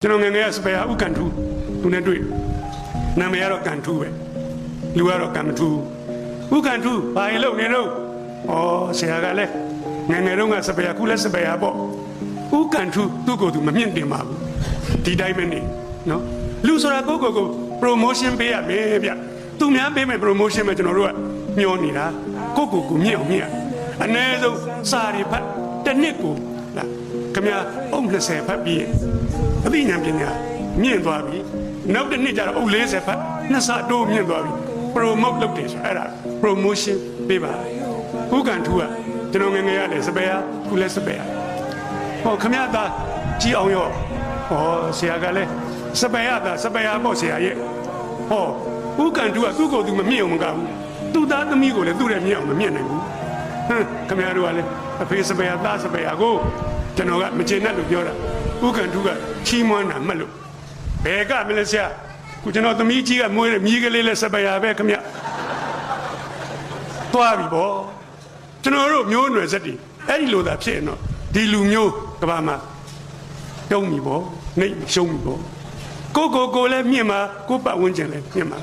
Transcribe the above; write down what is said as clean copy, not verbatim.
ကျွန်တော်ငယ်ငယ်ကစပယ်ဟာဥကန်ထူးသူနဲ့တွေ့နာမည်ကတော့ကန်ထူးပဲလူကတော့ကန်မထူးဥကန်ထူးဘာရင်လုံနေတော့ဆရာကလည်းငယ်ငယ်တုန်းကစပယ်ခုလည်းစပယ်ဟာပေါ့ဥကန်ထူးသူ့ကိုယ်သူမမြင့်တင်ပါဘူးဒီတိုင်းပဲနေနော်လူဆိုတာကို promotion ပေးရမယ်ဗျသူများပေးမယ် promotion ပဲကျွန်တော်တို့ကညှောနေတာကိုမြင့်အောင်မြင့်အနည်းဆုံးစာတွေဖတ်တစ်နှစ်ကိုလားခင်ဗျာအုပ်20ဖတ်ပြီးအသိဉာဏ်ပညာမြင့်သွားပြီနောက်တစ်နှစ်ကျတော့အုပ်40ဖတ်နှစ်ဆတိုးမြင့်သွားပြီ promote လုပ်တယ်ဆိုအဲ့ဒါ promotion ပေးပါဥကန်ထူးကကျွန်တော်ငယ်ငယ်ရတယ်စပယ်ဟာခုလည်းစပယ်ဟာခင်ဗျာသားကြီးအောင်ရောဆရာကလည်းစပယ်ဟာသားစပယ်ဟာပေါ့ဆရာရဲ့ဥကန်ထူးကသူ့ကိုယ်သူမမြင့်အောင်မကဘူးသူ့သားသမီးကိုလည်းသူ့ရဲ့မြင့်အောင်မမြင့်နိုင်ဘူးခင်ဗျားတို့ကလည်းအဖေစပယ်ဟာသားစပယ်ဟာကိုကျွန်တော်ကမကျေနပ်လို့ပြောတာဥကန်ထူးကချီးမွမ်းတာမှတ်လို့ဘယ်ကမလဲဆရာခုကျွန်တော်သမီးကြီးကမွေးတဲ့မြီးကလေးလဲစပယ်ဟာပဲခင်ဗျသွားပြီပေါ့ကျွန်တော်တို့မျိုးနွယ်ဆက်တွေအဲ့ဒီလိုသာဖြစ်ရင်တော့ဒီလူမျိုးကဘာမှာတုံးပြီပေါ့နှိပ်ရှုံးပြီပေါ့ကိုလည်းမြင့်မှာကိုပတ်ဝန်းကျင်လည်းမြင့်မှာ